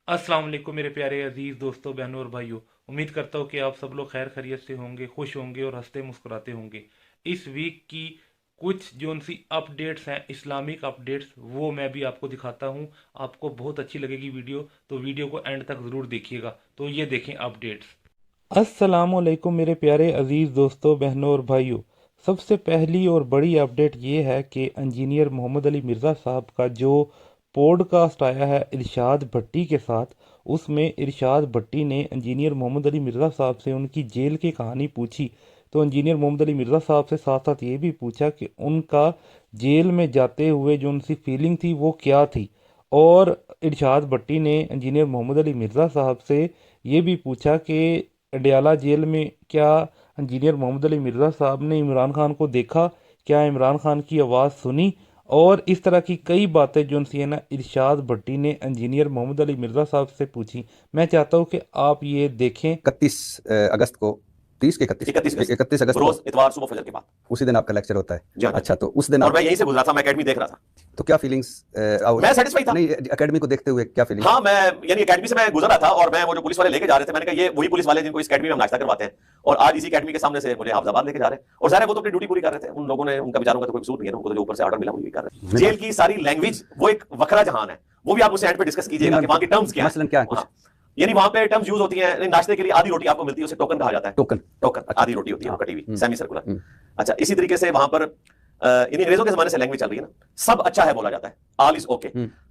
अस्सलाम वालेकुम मेरे प्यारे अजीज दोस्तों, बहनों और भाइयों। उम्मीद करता हूँ कि आप सब लोग खैर खैरियत से होंगे, खुश होंगे और हंसते मुस्कुराते होंगे। इस वीक की कुछ जोन सी अपडेट्स हैं, इस्लामिक अपडेट्स, वो मैं भी आपको दिखाता हूँ। आपको बहुत अच्छी लगेगी वीडियो, तो वीडियो को एंड तक ज़रूर देखिएगा। तो ये देखें अपडेट्स। अस्सलाम वालेकुम मेरे प्यारे अजीज दोस्तों, बहनों और भाइयों। सबसे पहली और बड़ी अपडेट ये है कि इंजीनियर मोहम्मद अली मिर्ज़ा साहब का जो पॉडकास्ट आया है इरशाद भट्टी के साथ, उसमें इरशाद भट्टी ने इंजीनियर मोहम्मद अली मिर्ज़ा साहब से उनकी जेल की कहानी पूछी। तो इंजीनियर मोहम्मद अली मिर्ज़ा साहब से साथ साथ ये भी पूछा कि उनका जेल में जाते हुए जो उनकी फीलिंग थी वो क्या थी। और इरशाद भट्टी ने इंजीनियर मोहम्मद अली मिर्ज़ा साहब से ये भी पूछा कि अडयाला जेल में क्या इंजीनियर मोहम्मद अली मिर्ज़ा साहब ने इमरान खान को देखा, क्या इमरान खान की आवाज़ सुनी। और इस तरह की कई बातें जो सी है ना, इरशाद भट्टी ने इंजीनियर मोहम्मद अली मिर्ज़ा साहब से पूछी। मैं चाहता हूँ कि आप ये देखें। 31 अगस्त को 30 के 31 31 अगस्त रोज इतवार सुबह फजर के बाद उसी दिन आपका लेक्चर होता है। जी हाँ। अच्छा, तो उस दिन और मैं यहीं से गुजरा था, मैं एकेडमी देख रहा था। तो क्या फीलिंग्स? मैं satisfied था। नहीं, एकेडमी को देखते हुए क्या फीलिंग? हाँ, मैं यानी एकेडमी से मैं गुजर रहा था और मैं वो जो पुलिस वाले लेके जा रहे थे, मैंने कहा ये वही पुलिस वाले जिनको इस एकेडमी में हम नाश्ता करवाते हैं, और आज इसी एकेडमी के सामने से मुझे हाफिजाबाद लेके जा रहे हैं। और सारे वो तो अपनी ड्यूटी पूरी कर रहे थे, उन लोगों ने, उनका बेचारों का तो कोई कसूर नहीं है, उनको तो जो ऊपर से ऑर्डर मिला वही कर रहे हैं। जेल की सारी लैंग्वेज वो एक वखरा जहान है, वो भी आप उससे एंड पे डिस्कस कीजिएगा कि वहां की टर्म्स क्या मसलन क्या है कुछ? यानी वहां पे टर्म्स यूज होती हैं। नाश्ते के लिए आधी रोटी आपको मिलती है, उसे टोकन कहा जाता है। टोकन। टोकन आधी रोटी होती है, कटी हुई, सेमी सर्कुलर। अच्छा, इसी तरीके से वहां पर यानी अंग्रेजों के जमाने से लैंग्वेज चल रही है ना, सब अच्छा है बोला जाता है, ऑल इज ओके।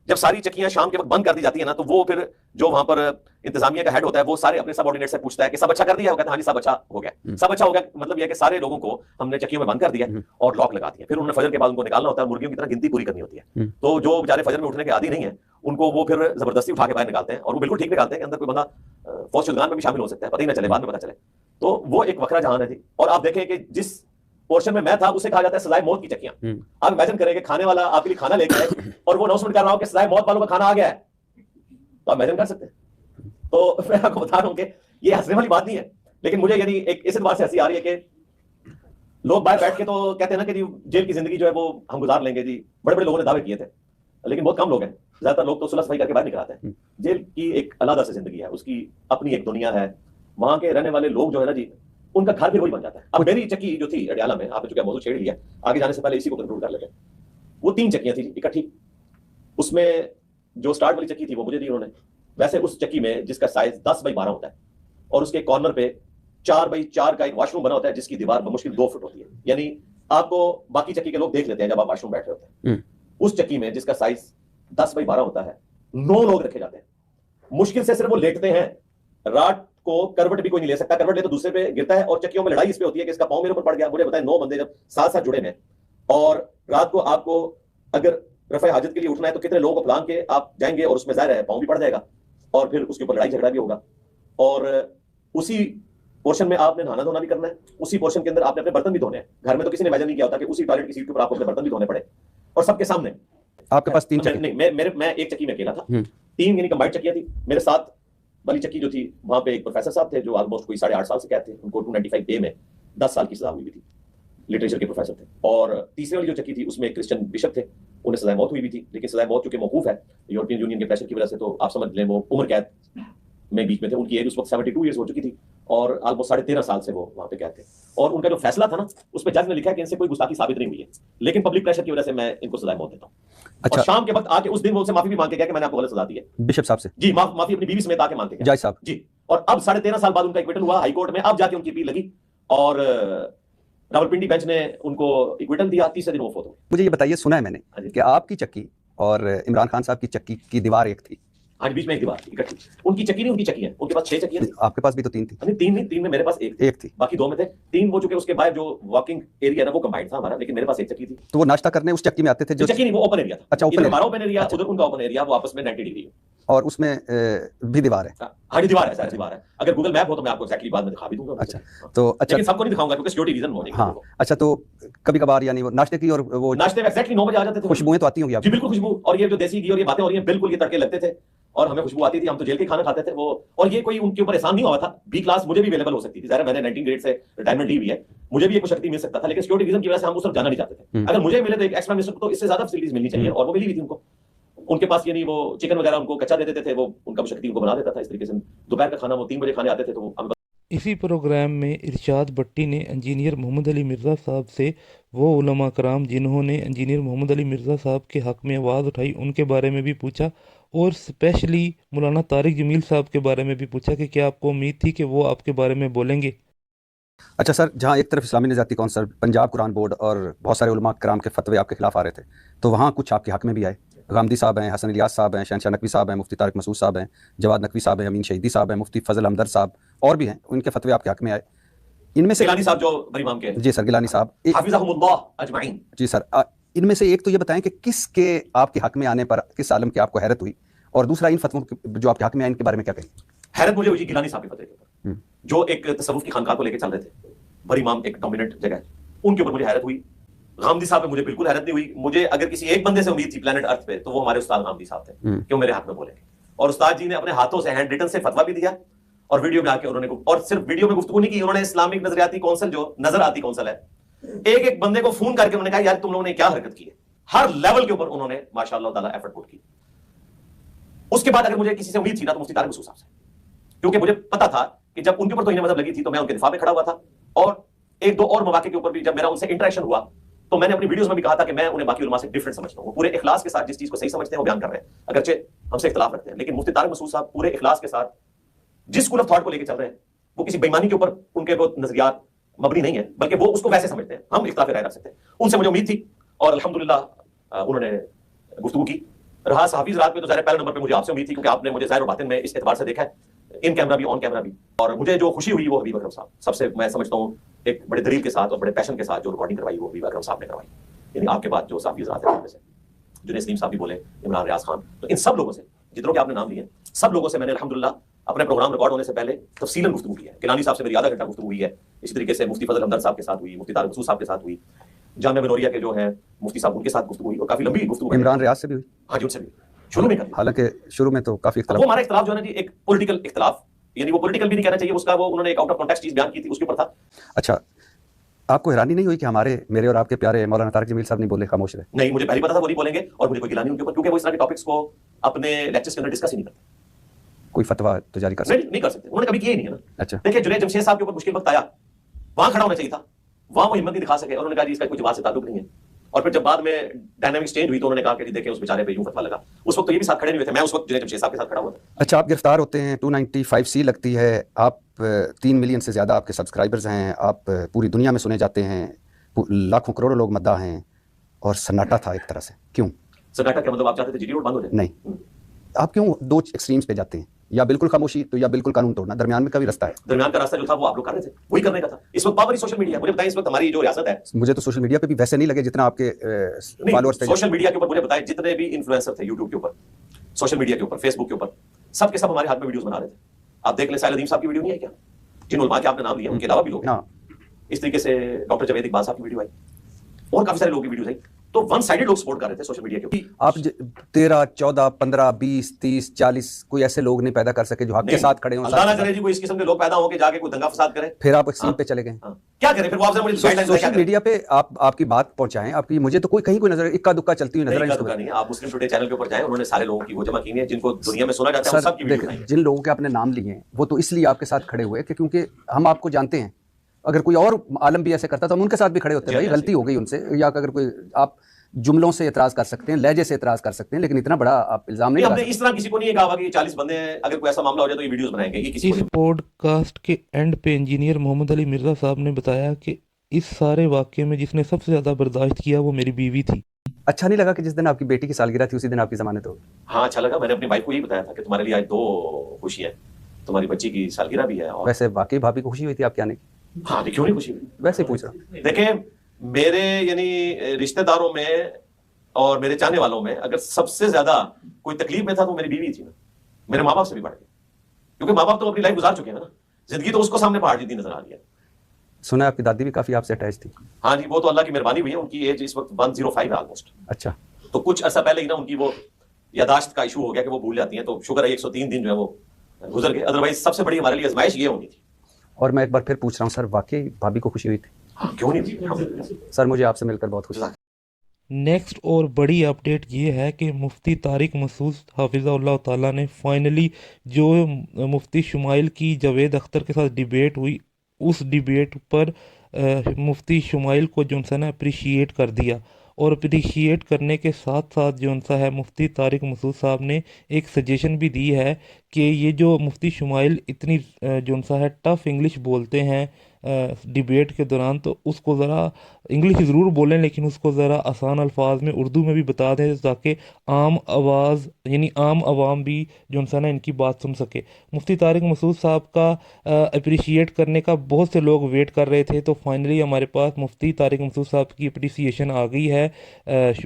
जब सारी चक्कियां शाम के वक्त बंद कर दी जाती है ना, तो वो फिर जो वहां पर इंतजामिया का हेड होता है, वो सारे अपने सबऑर्डिनेट से पूछता है कि सब अच्छा कर दिया? वो कहता है हाँ जी सब अच्छा हो गया। सब अच्छा हो गया मतलब यह है कि सारे लोगों को हमने चक्कियों में बंद कर दिया और लॉक लगा दिया। फिर उन्होंने फजर के बाद उनको निकालना होता है, मुर्गियों की तरह गिनती पूरी करनी होती है। तो जो बेचारे फजर में उठने के आदी नहीं है, उनको वो फिर जबरदस्ती उठा के बाहर निकालते हैं, और वो बिल्कुल ठीक निकालते हैं कि अंदर कोई बंदा फौज शुदगान में भी शामिल हो सकता है, पता ही ना चले, बाद में पता चले। तो वो एक वखरा जहान है जी। और आप देखें कि जिस पोर्शन में मैं था उसे कहा जाता है सजाए मौत की चक्कियां। आप इमेजिन करें कि खाने वाला आपके लिए खाना लेके आए और वो अनाउंसमेंट कर रहा हो कि सजाए मौत वालों का खाना आ गया है, तो आप इमेजिन कर सकते हैं। तो मैं आपको बता रहा हूं कि ये हंसने वाली बात नहीं है, लेकिन मुझे यानी एक इस बात से हंसी आ रही है कि लोग बाहर बैठ के तो कहते हैं ना कि जी जेल की जिंदगी जो है वो हम गुजार लेंगे जी। बड़े बड़े लोगों ने दावे किए थे, लेकिन बहुत कम लोग हैं। ज्यादातर लोग तो सुलह सफाई करके बाहर निकल आते हैं। जेल की एक अलग से जिंदगी है, उसकी अपनी एक दुनिया है। वहां के रहने वाले लोग जो है ना जी, उनका घर भी वही बन जाता है। अब मेरी चक्की जो थी अडयाला में, आपने चूंकि मौजूद छेड़ लिया, आगे जाने से पहले इसी को कंक्लूड कर लेते हैं। वो 3 चक्कियां थी इकट्ठी, उसमें जो स्टार्ट वाली चक्की थी वो मुझे दी उन्होंने। वैसे उस चक्की में जिसका साइज 10 बाई 12 होता है, और उसके कॉर्नर पे 4 बाई 4 का एक वॉशरूम बना होता है, जिसकी दीवार मुश्किल 2 फुट होती है। यानी आपको बाकी चक्की के लोग देख लेते हैं जब आप वॉशरूम बैठ रहे होते हैं। उस चक्की में जिसका साइज 10 बाई 12 होता है, 9 लोग रखे जाते हैं। मुश्किल से सिर्फ वो लेटते हैं, रात को करवट भी कोई नहीं ले सकता, करवट ले तो दूसरे पे गिरता है। और चक्कियों में लड़ाई इस पे होती है कि इसका पांव मेरे ऊपर पड़ गया। मुझे बताएं, 9 बंदे जब साथ साथ जुड़े हैं, और रात को आपको अगर रफे हाजत के लिए उठना है तो कितने लोगों को फलांग के आप जाएंगे, और उसमें जाहिर है पांव भी पड़ जाएगा, और फिर उसके ऊपर लड़ाई झगड़ा भी होगा। और उसी पोर्शन में आपने नहाना धोना भी करना है, उसी पोर्शन के अंदर आपने अपने बर्तन भी धोने हैं। घर में तो किसी ने इमेजिन नहीं किया होता कि उसी टॉयलेट की सीट के ऊपर आपको अपने बर्तन भी धोने पड़े, और सबके सामने। आपके पास 3 चक्की? नहीं, मैं एक चक्की में अकेला था। 3 यानी कंबाइंड चक्कियां थी। मेरे साथ वाली चक्की जो थी, वहां पे एक प्रोफेसर साहब थे जो ऑलमोस्ट कोई 8.5 साल से कहते हैं, उनको 295 ए में 10 साल की सजा हुई थी, लिटरेचर के प्रोफेसर थे। और तीसरे वाली जो चक्की थी उसमें एक क्रिश्चियन बिशप थे, उन्हें सजाए मौत हुई भी थी। लेकिन सजाए मौत चूंकि मौकूफ है यूरोपियन यूनियन के प्रेशर की वजह से, तो आप समझ लें वो उम्र कैद में बीच में थे। उनकी एज उस वक्त 72 ईयर्स हो चुकी थी, और ऑलमोस्ट 13.5 साल से वो वहां पे कैद थे। और उनका जो फैसला था ना, उस पर जज ने लिखा है कि इनसे कोई गुस्ताखी साबित नहीं हुई है, लेकिन पब्लिक प्रेशर की वजह से मैं इनको सजाए मौत देता हूं। अच्छा। और शाम के वक्त आके उस दिन वो उनसे माफी भी मांग के गया कि मैंने आपको गलत सजा दी है, बिशप साहब से? जी, माफी अपनी बीवी समेत आके मांग के गया जज साहब जी। और अब 13.5 साल बाद उनका इक्विटल हुआ हाई कोर्ट में। अब जाके उनकी अपील लगी और रावलपिंडी बेंच ने उनको इक्विटल दिया। तीसरे दिन वो फोत हो गए। मुझे ये बताइए, सुना है मैंने कि आपकी चक्की और इमरान खान साहब की चक्की की दीवार एक थी। आज बीच में एक दीवार इकट्ठी। उनकी चक्की नहीं, उनकी चक्की है। उनके पास 6 चक्की थी। आपके पास भी तो 3 थी? नहीं, 3 नहीं, 3 में मेरे पास एक थी, बाकी 2 में थे। 3 वो चुके, उसके बाद जो वॉकिंग एरिया ना वो कंबाइंड था हमारा, लेकिन मेरे पास एक चक्की थी। तो वो नाश्ता करने उस चक्की में आते थे? जो चक्की नहीं, वो ओपन एरिया था। अच्छा, इधर हमारा ओपन एरिया, उधर उनका ओपन एरिया, वो आपस में 90 डिग्री। और उसमें भी दीवार है? हाँ, दीवार है, सारी दीवार है। अगर गूगल मैप हो तो मैं आपको एक्चुअली बाद में दिखा भी दूंगा। अच्छा, तो अच्छा, लेकिन सबको नहीं दिखाऊंगा क्योंकि सिक्योरिटी रीजन होने। हाँ, अच्छा, तो कभी कभार यानी वो नाश्ते की और वो नाश्ते में एक्जैक्टली 9 बजे आ जाते थे। खुशबुएं तो आती होंगी जी बिल्कुल, खुशबू। और ये जो देसी घी और ये बातें हो रही हैं, बिल्कुल ये तड़के लगते थे और हमें खुशबू आती थी। हम तो जेल के खाना खाते थे वो। और ये कोई उनके ऊपर एहसान नहीं हुआ था। बी क्लास मुझे भी अवेलेबल हो सकती थी, मैंने 19 ग्रेड से रिटायरमेंट ली हुई है, मुझे भी ये कुछ शक्ति मिल सकता था, लेकिन सिक्योरिटी रीजन की वजह से हम उस तरफ जाना नहीं चाहते थे। अगर मुझे मिले तो एक एक्स्ट्रा मिनिस्टर को तो इससे ज्यादा फैसिलिटीज मिलनी चाहिए, और वो मिली हुई थी उनको। उनके पास यानी वो चिकन वगैरह उनको कच्चा दे देते थे, वो उनका शक्ति उनको बना देता था इस तरीके से। दोपहर का खाना वो 3 बजे खाने आते थे, तो हमें इसी प्रोग्राम में इरशाद भट्टी ने इंजीनियर मोहम्मद अली मिर्ज़ा साहब से वो उलमा कराम जिन्होंने इंजीनियर मोहम्मद अली मिर्ज़ा साहब के हक़ में आवाज़ उठाई उनके बारे में भी पूछा, और स्पेशली मौलाना तारिक जमील साहब के बारे में भी पूछा कि क्या आपको उम्मीद थी कि वो आपके बारे में बोलेंगे। अच्छा सर, जहाँ एक तरफ इस्लामी निजाती कौंसिल, पंजाब कुरान बोर्ड और बहुत सारे उलमा कराम के फतवे आपके खिलाफ आ रहे थे, तो वहाँ कुछ आपके हक़ में भी आए। गामदी साहब हैं, हसन इलियास साहब हैं, शहनशाह नकवी साहब हैं, मुफ्ती तारिक मसूद साहब हैं, जवाद नकवी साहब हैं, अमीन शहीदी साहब हैं, मुफ्ती फजल हमदर्द साहब और भी हैं, उनके फतवे आपके हक़ में आए। इनमें से गिलानी साहब जो बड़ी इमाम के हैं, जी सर, गिलानी साहब, हाफिज़हुमुल्लाह अजमाइन। जी सर, इनमें से एक तो ये बताएं कि किसके आपके हक़ में आने पर किस आलम की आपको हैरत हुई, और दूसरा इन फतवों जो आपके हक़ में आए इनके बारे में क्या कहें। हैरत मुझे हुई गिलानी साहब के फतवे के ऊपर, जो एक तसव्वुफ की खानकाह को लेकर चल रहे थे, बड़ी इमाम एक डोमिनेंट जगह है, उनके ऊपर मुझे हैरत हुई। गामदी साहब पे मुझे बिल्कुल हैरत नहीं हुई। मुझे अगर किसी एक बंदे से उम्मीद थी प्लेनेट अर्थ पे, तो वो हमारे उस्ताद गामदी साहब थे कि वो मेरे हक में बोलेंगे, और उस्ताद जी ने अपने हाथों से हैंड रिटन से फतवा भी दिया, और वीडियो में आके उन्होंने, और सिर्फ वीडियो में गुफ्तगू नहीं की, उन्होंने इस्लामिक नजरियाती कौंसिल जो नजर आती कौंसिल है, एक एक बंदे को फोन करके उन्होंने कहा यार तुम लोगों ने क्या हरकत की है। हर लेवल के ऊपर उन्होंने माशाअल्लाह ताला एफर्ट पुट की। उसके बाद अगर मुझे किसी से उम्मीद थी ना, तो मुफ्ती तारिक मसूद साहब से, क्योंकि मुझे पता था कि जब उनके ऊपर तौहीन मज़हब लगी थी तो मैं उनके दिफा में खड़ा हुआ था, और एक दो और मौके के ऊपर भी जब मेरा उनसे इंटरेक्शन हुआ तो मैंने अपनी वीडियोस में भी कहा था कि मैं उन्हें बाकी उलमा से डिफरेंट समझता हूं। वो पूरे इखलास के साथ जिस चीज को सही समझते हैं वो बयान कर रहे हैं, अगरचे हमसे इख्तिलाफ रखते हैं, लेकिन मुफ्ती तारिक मसूद साहब पूरे इखलास के साथ जिस स्कूल ऑफ थॉट को लेकर चल रहे हैं, वो किसी बेईमानी के ऊपर उनके वो नजरियात मबनी नहीं है, बल्कि वो उसको वैसे समझते हैं। हम इख्तिलाफ राय रख सकते हैं, उनसे मुझे उम्मीद थी, और अल्हम्दुलिल्लाह उन्होंने गुफ्तगू की। रहा हाफिज रात में, तो ज़ाहिर पहले नंबर पे मुझे आपसे उम्मीद थी, क्योंकि आपने मुझे ज़ाहिर और बातिन में इस एतबार से देखा है, इन कैमरा भी ऑन कैमरा भी, और मुझे जो खुशी हुई वो हबीब अकरम साहब सबसे, मैं समझता हूँ एक बड़े दलील के साथ और बड़े पैशन के साथ जो रिकॉर्डिंग करवाई वो हबीब अकरम साहब ने करवाई। यानी आपके बाद जो साफी हज़रात हैं उनमें से जुनैद सलीम साहब भी बोले, इमरान रियाज खान, तो इन सब लोगों से, जितनों के आपने नाम लिए, सब लोगों से मैंने अल्हम्दुलिल्लाह अपने प्रोग्राम रिकॉर्ड होने से पहले तफसीलन गुफ्तगू की है। गिलानी साहब से मेरी आधा घंटा गुफ्तगू हुई है, इसी तरीके से मुफ्ती फजल हमदर्द साहब के साथ हुई, मुफ्ती तारिक मसूद साहब के साथ हुई, जामिया बिनौरिया के जो है मुफ्ती साहब उनके साथ गुफ्तगू हुई, और काफी लंबी गुफ्तगू। इमरान रियाज से भी हुई? हाँ जी, उनसे भी शुरू में कर, हालांकि शुरू में तो काफी वो हमारा इख्तिलाफ जो है ना जी, एक पॉलिटिकल इख्तिलाफ, यानी वो पॉलिटिकल भी नहीं कहना चाहिए उसका, वो उन्होंने एक आउट ऑफ कॉन्टेक्स्ट चीज बयान की थी, उसके ऊपर था। अच्छा, आपको हैरानी नहीं हुई कि मेरे और आपके प्यारे मौलाना तारिक जमील साहब नहीं बोले, खामोश रहे? नहीं, मुझे पहले पता था वो नहीं बोलेंगे, और मुझे कोई गिला नहीं उनके ऊपर, क्योंकि वो इस तरह के टॉपिक्स को अपने लेक्चर्स के अंदर डिस्कस ही नहीं करते। कोई फतवा तो जारी कर सकते? नहीं कर सकते, उन्होंने कभी किया ही नहीं है ना। अच्छा, देखिए जुनैद जमशेद साहब के ऊपर मुश्किल वक्त आया, वहां खड़ा होना चाहिए था, वहां वो हिम्मत नहीं दिखा सके, और उन्होंने कहा जी इसका कोई जवाब से ताल्लुक नहीं है। और फिर जब बाद में डायनामिक्स चेंज हुई तो उन्होंने कहा कि देखें उस बेचारे पे यूं फतवा लगा। उस वक्त तो ये भी साथ खड़े नहीं हुए थे, मैं उस वक्त जुनैद जमशेद साहब के साथ खड़ा हुआ था। अच्छा, आप गिरफ्तार होते हैं, 295C लगती है, आप 3 मिलियन से ज़्यादा आपके सब्सक्राइबर्स हैं, आप पूरी दुनिया में सुने जाते हैं, लाखों करोड़ों लोग मद्दा हैं, और सन्नाटा था एक तरह से। क्यों सन्नाटा? क्या मतलब आप चाहते थे जीडी रोड बंद हो जाए? नहीं, आप क्यों दो एक्सट्रीम्स पे जाते हैं, या बिल्कुल खामोशी तो या बिल्कुल कानून तोड़ना, दरमियान में का भी रास्ता है। दरमियान का रास्ता जो था वो आप लोग कर रहे थे, वही करने का था। इस वक्त पावर सोशल मीडिया, मुझे बताएं इस वक्त हमारी जो रियासत है, मुझे तो सोशल मीडिया पे भी वैसे नहीं लगे जितना आपके फॉलोअर्स पे। सोशल मीडिया के ऊपर मुझे बताएं जितने भी इन्फ्लुएंसर थे यूट्यूब के ऊपर, सोशल मीडिया के ऊपर, फेसबुक के ऊपर, सब के सब हमारे हाथ में वीडियोस बना रहे थे। आप देख लें, साहिल अदीम साहब की वीडियो नहीं है क्या, जिन उलमा के आपने नाम लिया, उनके अलावा भी लोग हैं। इस तरीके से डॉक्टर जावेद इकबाल साहब की वीडियो आई, और काफी सारे लोगों की वीडियोस आई। तो वन साइडेड लोग सपोर्ट कर रहे थे सोशल मीडिया के। आप 13, 14, 15, 20, 30, 40 कोई ऐसे लोग नहीं पैदा कर सके जो हक के साथ खड़े हों। अल्लाह ना करे जी कोई इस किस्म के लोग पैदा होके जाके कोई दंगा फसाद करे, फिर आप एक्सट्रीम पे चले गए। क्या करें फिर? वो आपसे मुझे सोशल मीडिया पे आपकी बात पहुंचाएं, आपकी मुझे तो कोई कहीं कोई नजर इक्का दुक्का चलती हुई नजर नहीं है। आप मुस्लिम टुडे चैनल के ऊपर जाएं, उन्होंने सारे लोगों की वो जमा की है जिनको दुनिया में सुना जाता है, सबकी वीडियो है। जिन लोगों के आपने नाम लिए हैं वो तो इसलिए आपके साथ खड़े हुए कि क्योंकि हम आपको जानते हैं। अगर कोई और आलम भी ऐसे करता तो हम उनके साथ भी खड़े होते हैं, भाई गलती हो गई उनसे, या अगर कोई आप जुमलों से एतराज कर सकते हैं, लहजे से एतराज कर सकते हैं, लेकिन इतना बड़ा आप इल्जाम नहीं हमने इस तरह किसी को नहीं कहा कि 40 बंदे हैं, अगर कोई ऐसा मामला हो जाए तो ये वीडियोस बनाएंगे। ये किसी इस पॉडकास्ट के एंड पे इंजीनियर मोहम्मद अली मिर्ज़ा साहब ने बताया कि इस सारे वाक़े में जिसने सबसे ज़्यादा बर्दाश्त किया वो मेरी बीवी थी। अच्छा नहीं लगा कि जिस दिन आपकी बेटी की सालगिरह थी उसी दिन आपकी ज़मानत हो गई? हाँ, अच्छा लगा। मैंने अपनी वाइफ को यही बताया था कि तुम्हारे लिए आज 2 खुशियां हैं, तुम्हारी बच्ची की सालगिरह भी है। और वैसे वाकई भाभी को खुशी हुई थी आपके आने की? हाँ, क्यों नहीं खुशी हुई, वैसे ही पूछ रहा हूँ। देखें, मेरे यानी रिश्तेदारों में और मेरे चाहने वालों में अगर सबसे ज्यादा कोई तकलीफ में था तो मेरी बीवी थी ना, मेरे माँ बाप से भी बढ़ के, क्योंकि माँ बाप तो अपनी लाइफ गुजार चुके हैं ना, जिंदगी तो उसको सामने पहाड़ जितनी नजर आ रही है। सुना है आपकी दादी भी काफी आपसे अटैच थी? हाँ जी, वो तो अल्लाह की मेहरबानी हुई है, उनकी एज इस वक्त 105 है ऑलमोस्ट। अच्छा, तो कुछ अर्सा पहले ही ना उनकी वो यादाश्त का इशू हो गया कि वो भूल जाती हैं, तो शुक्र है 103 दिन जो है वो गुजर गए, अदरवाइज सबसे बड़ी हमारे लिए आजमाइश ये होनी थी। और मैं एक बार फिर पूछ रहा हूँ सर, वाकई भाभी को खुशी हुई थी? हाँ, क्यों नहीं थी? सर मुझे आपसे मिलकर बहुत खुशी। नेक्स्ट और बड़ी अपडेट ये है कि मुफ्ती तारिक मसूद हाफिज़हुल्लाह ताला ने फाइनली जो मुफ्ती शुमाइल की जावेद अख्तर के साथ डिबेट हुई, उस डिबेट पर मुफ्ती शुमाइल को जो सा ना अप्रिशिएट कर दिया। और अप्रिशिएट करने के साथ साथ जो सा है मुफ्ती तारिक मसूद साहब ने एक सजेशन भी दी है कि ये जो मुफ्ती शुमाइल इतनी जो सा है टफ़ इंग्लिश बोलते हैं डिबेट के दौरान, तो उसको ज़रा इंग्लिश ज़रूर बोलें लेकिन उसको ज़रा आसान अल्फाज में उर्दू में भी बता दें ताकि आम आवाज़ यानी आम आवाम भी जो सा ना इनकी बात सुन सके। मुफ्ती तारिक मसूद साहब का अप्रिशिएट करने का बहुत से लोग वेट कर रहे थे, तो फाइनली हमारे पास मुफ्ती तारिक मसूद साहब की अप्रिसिएशन आ गई है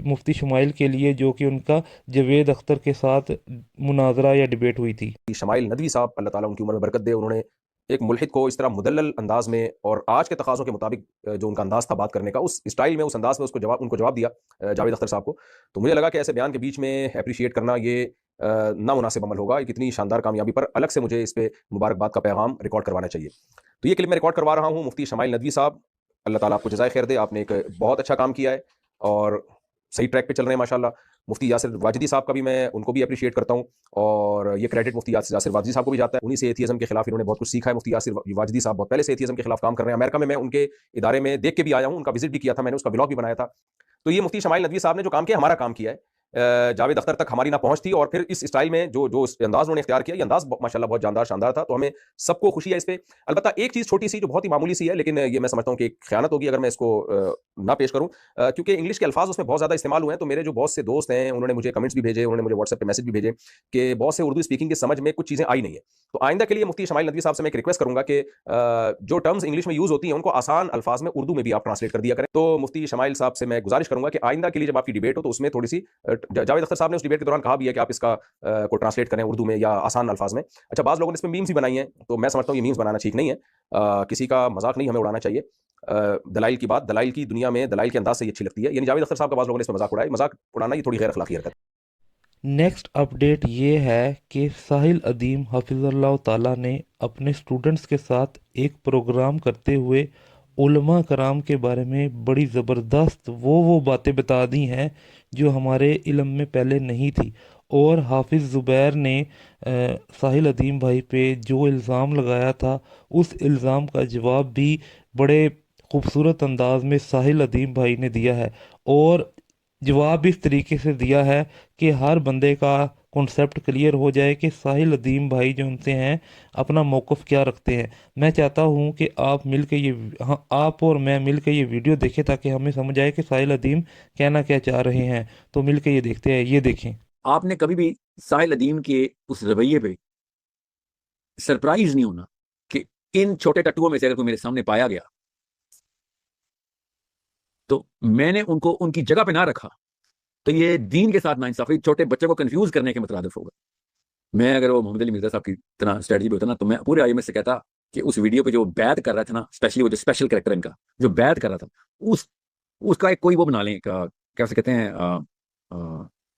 मुफ्ती शुमाइल के लिए, जो कि उनका जावेद अख्तर के साथ मुनाजरा या डिबेट हुई थी। शमाइल नदवी साहब अल्लाह ताला उनकी उम्र में बरकत दे, उन्होंने एक मुल्हिद को इस तरह मुदल्लल अंदाज में और आज के तकाज़ों के मुताबिक जो उनका अंदाज था बात करने का, उस स्टाइल में, उस अंदाज में उनको जवाब दिया जावेद अख्तर साहब को। तो मुझे लगा कि ऐसे बयान के बीच में अप्रिशिएट करना ये नामुनासिब अमल होगा। एक इतनी शानदार कामयाबी पर अलग से मुझे इस पर मुबारकबाद का पैगाम रिकॉर्ड करवाना चाहिए। तो ये क्लिप मैं रिकॉर्ड करवा रहा हूँ। मुफ्ती शमाइल नदवी साहब, अल्लाह ताला आपको जज़ाए खैर दे, आपने एक बहुत अच्छा काम किया है और सही ट्रैक पे चल रहे हैं माशाल्लाह। मुफ्ती यासिर वाजिदी साहब का भी मैं उनको भी अप्रिशिएट करता हूँ और ये क्रेडिट मुफ्ती यासिर वाजिदी साहब को भी जाता है। उन्हीं से एथियज़म के खिलाफ इन्होंने बहुत कुछ सीखा है। मुफ्ती यासिर वाजिदी साहब बहुत पहले से एथियज़म के खिलाफ काम कर रहे हैं। अमेरिका में मैं उनके इदारे में देख के भी आया हूँ, उनका विजिट भी किया था मैंने, उसका ब्लॉग भी बनाया था। तो ये मुफ्ती शमाइल नदवी साहब ने जो काम किया, हमारा काम किया है। जावेद अख्तर तक हमारी ना पहुंच थी और फिर इस स्टाइल में जो जो अंदाज उन्होंने इख्तियार किया, ये अंदाज माशाल्लाह बहुत जानदार शानदार था। तो हमें सबको खुशी है इस पे। अलबत्ता एक चीज़ छोटी सी जो बहुत ही मामूली सी है, लेकिन ये मैं समझता हूँ कि एक ख़यानत होगी अगर मैं इसको ना पेश करूँ, क्योंकि इंग्लिश के अल्फाज उसमें बहुत ज़्यादा इस्तेमाल हुए हैं। तो मेरे जो बहुत से दोस्त हैं उन्होंने मुझे कमेंट्स भी भेजे, उन्होंने मुझे व्हाट्सएप पे मैसेज भी भेजे कि बहुत से उर्दू स्पीकिंग की समझ में कुछ चीज़ें आई नहीं है। तो आइंदा के लिए मुफ्ती शमाइल नदवी साहब से मैं एक रिक्वेस्ट करूँगा कि जो टर्म्स इंग्लिश में यूज़ होती हैं उनको आसान अल्फाज में उर्दू में भी आप ट्रांसलेट कर दिया करें। तो मुफ्ती शमाइल साहब से मैं गुजारिश करूँगा कि आइंदा के लिए जब आपकी डिबेट हो तो उसमें थोड़ी सी जावेद अख्तर साहब ने उस डिबेट के दौरान कहा भी है कि आप इसका को ट्रांसलेट करें उर्दू में या आसान अल्फाज में। अच्छा, बाज़ लोगों ने इसमें मीम्स भी बनाई हैं, तो मैं समझता हूँ ये मीम्स बनाना ठीक नहीं है। किसी का मजाक नहीं हमें उड़ाना चाहिए। दलाइल की बात, दलाइल की दुनिया में दलाइल के अंदाज से ये अच्छी लगती है। यानी जावेद अख्तर साहब का बाज़ लोगों ने इसमें मजाक उड़ाया, मजाक उड़ाना ये थोड़ी गैर अखलाकी हरकत है। नेक्स्ट अपडेट ये है कि साहिल अदीम हफिज़ल्लाह ताला ने अपने स्टूडेंट्स के साथ एक प्रोग्राम करते हुए उलमा कराम के बारे में बड़ी ज़बरदस्त वो बातें बता दी हैं जो हमारे इल्म में पहले नहीं थी। और हाफिज़ ज़ुबैर ने साहिल अदीम भाई पे जो इल्ज़ाम लगाया था, उस इल्ज़ाम का जवाब भी बड़े खूबसूरत अंदाज में साहिल अदीम भाई ने दिया है। और जवाब इस तरीके से दिया है कि हर बंदे का कॉन्सेप्ट क्लियर हो जाए कि साहिल अदीम भाई जो उनसे हैं अपना मौक़िफ़ क्या रखते हैं। मैं चाहता हूं कि आप मिल के ये हाँ आप और मैं मिल के ये वीडियो देखें ताकि हमें समझ आए कि साहिल अदीम कहना क्या चाह रहे हैं। तो मिल के ये देखते हैं, ये देखें। आपने कभी भी साहिल अदीम के उस रवैये पे सरप्राइज नहीं होना कि इन छोटे टट्टुओं में से अगर कोई मेरे सामने पाया गया तो मैंने उनको उनकी जगह पे ना रखा तो ये दीन के साथ नाइंसाफी, छोटे बच्चे को कंफ्यूज करने के मुतरादिफ होगा। मैं अगर वो मोहम्मद अली मिर्जा साहब की तरह स्ट्रेटजी पे होता ना, तो मैं पूरे आईएमएस से कहता कि उस वीडियो पे जो बैत कर रहा था ना, स्पेशली वो जो स्पेशल कैरेक्टर इनका जो बैत कर रहा था, उसका एक कोई वो बना लें, कैसे कहते हैं,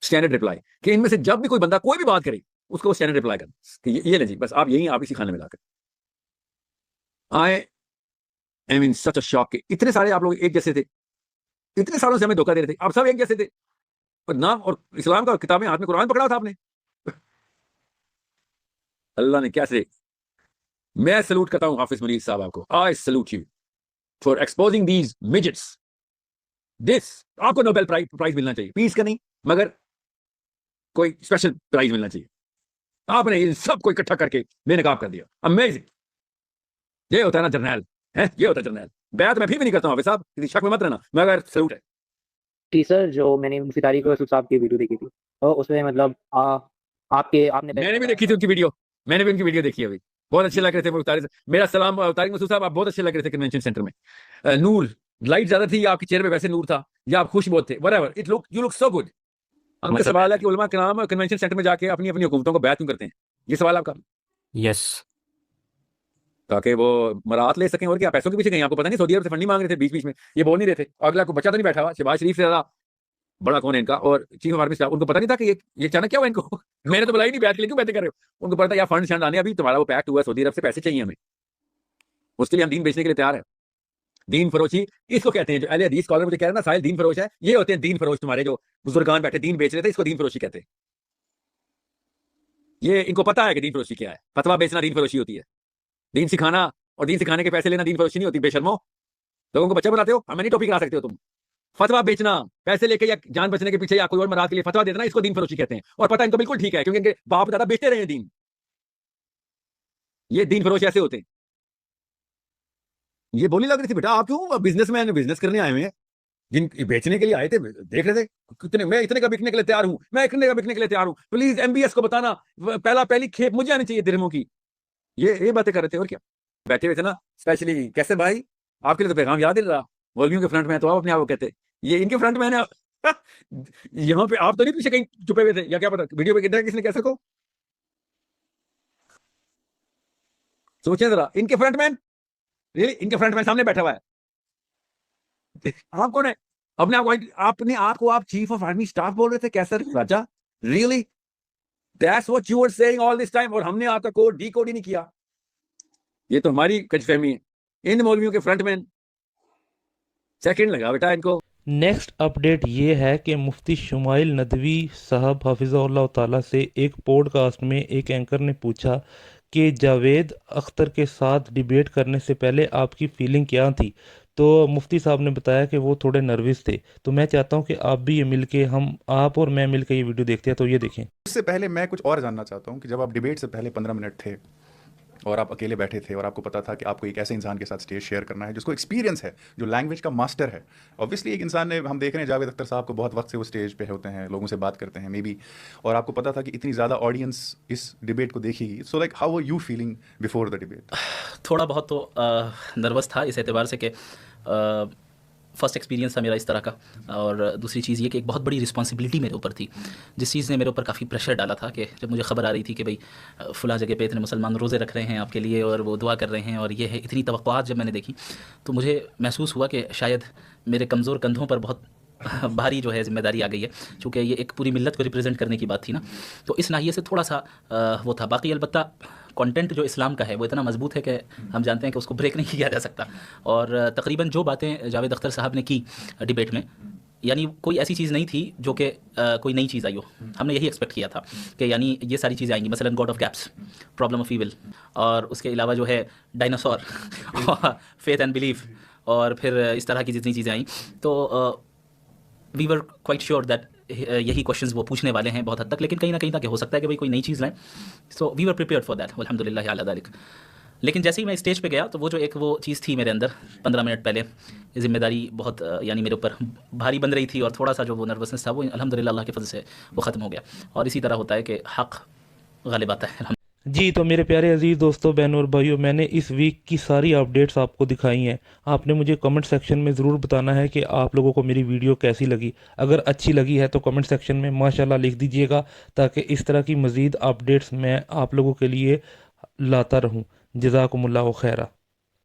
स्टैंडर्ड रिप्लाई, कि इनमें से जब भी कोई बंदा कोई भी बात करे उसको वो स्टैंडर्ड रिप्लाई कर कि ये ले जी, बस आप यही आप इसी खाने में लाकर। I am in such a shock कि इतने सारे आप लोग एक जैसे थे, इतने सालों से हमें धोखा दे रहे थे, आप सब एक जैसे थे, और नाम और इस्लाम का किताबें हाथ में कुरान पकड़ा था आपने। अल्लाह ने कैसे, मैं सलूट करता हूं हाफिज मलीक साहब आपको, I salute you for exposing these midgets. This आपको नोबेल प्राइज मिलना चाहिए, पीस का नहीं मगर कोई स्पेशल प्राइज मिलना चाहिए। आपने इन सबको इकट्ठा करके बेनकाब कर दिया, अमेजिंग। ये होता है ना जर्नैल, है ये होता है जर्नैल। बैत मैं फिर भी नहीं करता हूं हाफिज साहब, किसी शक में मत रहना, मगर सलूट है। थी सर, जो मैंने मुफ्ती तारिक मसूद साहब की वीडियो देखी थी, और उसमें मतलब आपने मैंने भी देखी थी उनकी वीडियो, मैंने भी उनकी वीडियो देखी अभी, बहुत अच्छे लग रहे थे तारिक। मेरा सलाम तारिक मसूद साहब, आप बहुत अच्छे लग रहे थे कन्वेंशन सेंटर में। नूर, लाइट ज्यादा थी या आपके चेहरे पे वैसे नूर था, या आप खुश बहुत थे, whatever it look, you look so good. आपका सवाल है कि उलमा कराम कन्वेंशन सेंटर में जाके अपनी अपनी हुकूमतों को बैत क्यों करते हैं, ये सवाल आपका। यस, ताकि वो मरात ले सकें, और क्या पैसों के पीछे गए, आपको पता नहीं सऊदी अरब से फंडिंग मांग रहे थे, बीच बीच में ये बोल नहीं रहे थे। अगला को बच्चा तो नहीं बैठा हुआ, शहबाज शरीफ से ज्यादा बड़ा कौन है इनका, और चीफ ऑफ आर्मी स्टाफ, उनको पता नहीं था कि ये अचानक क्या हुआ इनको। मैंने तो बुलाई नहीं बैठ के लिए, क्यों बैठे कर रहे हो। उनको पता था यार फंड शंड आने, अभी तुम्हारा वो पैक्ट हुआ सऊदी अरब से, पैसे चाहिए हमें, उसके लिए हम दीन बेचने के लिए तैयार है। दीन फरोशी इसको कहते हैं। जो अहले हदीस स्कॉलर मुझे कह रहे हैं ना साहिल दीन फरोश है, ये होते हैं दीन फरोश। तुम्हारे जो बुजुर्गान बैठे दीन बेच रहे थे, इसको दीन फरोशी कहते हैं। ये इनको पता है कि दीन फरोशी क्या है। फतवा बेचना दीन फरोशी होती है। दीन सिखाना और दीन सिखाने के पैसे लेना दीन फरोशी नहीं होती। बेशर्मो, लोगों को बच्चा बनाते हो, हमें नहीं टॉपिक करा सकते हो तुम। फतवा बेचना, पैसे लेके या जान बचने के पीछे या कोई और मराद के लिए फतवा देना, इसको दीन फरोशी कहते हैं। और पता इनको बिल्कुल ठीक है, क्योंकि इनके बाप दादा बेचते रहे हैं दीन। ये दीन फरोश ऐसे होते हैं। ये बोलने लग रही थी बेटा आप क्यों बिजनेसमैन बिजनेस करने आए हुए हैं, जिन बेचने के लिए आए थे, देख रहे थे कितने, मैं इतने का बिकने के लिए तैयार हूं, मैं इतने का बिकने के लिए तैयार हूं, प्लीज एमबीएस को बताना, पहली खेप मुझे आनी चाहिए दिरहमों की। ये बातें कर रहे थे। और क्या बैठे हुए थे ना, स्पेशली कैसे भाई आपके लिए तो पैगाम याद ही रहा, मौलवियों के फ्रंट में तो आप अपने आप को कहते, ये इनके फ्रंट में है। यहाँ पे आप तो नहीं पीछे कहीं छुपे हुए थे, या क्या पता वीडियो पे कितना किसने कह सको। सोचें जरा, इनके फ्रंटमैन, रियली इनके फ्रंटमैन सामने बैठा हुआ है। आप कौन है? अपने आप को आप चीफ ऑफ आर्मी स्टाफ बोल रहे थे Qaiser Raja? Really that's what you were saying all this time, और हमने आपका कोड डीकोड ही नहीं किया। ये तो हमारी कचफहमी है। इन मौलवियों के फ्रंटमैन सेकंड लगा बेटा इनको। नेक्स्ट अपडेट ये है कि मुफ्ती शुमाइल नदवी साहब हफिज़हुल्लाह ताला से एक पॉडकास्ट में एक एंकर ने पूछा कि जावेद अख्तर के साथ डिबेट करने से पहले आपकी फीलिंग क्या थी। तो मुफ्ती साहब ने बताया कि वो थोड़े नर्वस थे। तो मैं चाहता हूं कि आप भी ये मिलके, आप और मैं मिलके ये वीडियो देखते हैं। तो ये देखें। उससे पहले मैं कुछ और जानना चाहता हूं कि जब आप डिबेट से पहले 15 मिनट थे और आप अकेले बैठे थे और आपको पता था कि आपको एक ऐसे इंसान के साथ स्टेज शेयर करना है जिसको एक्सपीरियंस है, जो लैंग्वेज का मास्टर है। ऑब्वियसली एक इंसान ने, हम देख रहे हैं जावेद अख्तर साहब को बहुत वक्त से वो स्टेज पे होते हैं, लोगों से बात करते हैं मे बी, और आपको पता था कि इतनी ज़्यादा ऑडियंस इस डिबेट को देखेगी। So like how are you feeling before the debate? थोड़ा बहुत तो नर्वस था इस एतबार से कि फर्स्ट एक्सपीरियंस था मेरा इस तरह का, और दूसरी चीज़ ये कि एक बहुत बड़ी रिस्पॉन्सिबिलिटी मेरे ऊपर थी, जिस चीज़ ने मेरे ऊपर काफ़ी प्रेशर डाला था कि जब मुझे ख़बर आ रही थी कि भाई फ़लाँ जगह पे इतने मुसलमान रोज़े रख रहे हैं आपके लिए और वो दुआ कर रहे हैं और ये है, इतनी तवक्कुआत जब मैंने देखी तो मुझे महसूस हुआ कि शायद मेरे कमज़ोर कंधों पर बहुत भारी जो है जिम्मेदारी आ गई है, चूँकि ये एक पूरी मिल्लत को रिप्रेजेंट करने की बात थी ना, तो इस नाहिए से थोड़ा सा वो था। बाकी अलबत्ता कंटेंट जो इस्लाम का है वो इतना मजबूत है कि हम जानते हैं कि उसको ब्रेक नहीं किया जा सकता। और तकरीबन जो बातें जावेद अख्तर साहब ने की डिबेट में, यानी कोई ऐसी चीज़ नहीं थी जो कि कोई नई चीज़ आई हो। हमने यही एक्सपेक्ट किया था कि यानी ये सारी चीज़ें आएंगी, मसलन God of gaps, problem of evil, और उसके अलावा जो है डायनासोर, फेथ एंड बिलीफ, और फिर इस तरह की जितनी चीज़ें आई, तो we were quite sure that यही क्वेश्चंस वो पूछने वाले हैं बहुत हद तक, लेकिन कहीं ना कहीं तक हो सकता है कि भाई कोई नई चीज़ लाएं। So we were prepared for that, अल्हम्दुलिल्लाह अला ज़ालिक। लेकिन जैसे ही मैं स्टेज पे गया तो वो जो एक वो चीज़ थी मेरे अंदर 15 मिनट पहले, जिम्मेदारी बहुत यानी मेरे ऊपर भारी बन रही थी, और थोड़ा सा जो वो नर्वसनेस था वो अल्हम्दुलिल्लाह अल्लाह के फज़ल से वो ख़त्म हो गया। और इसी तरह होता है कि हक़ गालिब आता है। जी, तो मेरे प्यारे अजीज़ दोस्तों, बहनों और भाइयों, मैंने इस वीक की सारी अपडेट्स आपको दिखाई हैं। आपने मुझे कमेंट सेक्शन में ज़रूर बताना है कि आप लोगों को मेरी वीडियो कैसी लगी। अगर अच्छी लगी है तो कमेंट सेक्शन में माशाल्लाह लिख दीजिएगा, ताकि इस तरह की मज़ीद अपडेट्स मैं आप लोगों के लिए लाता रहूं। जज़ाकुमुल्लाहु खैरा।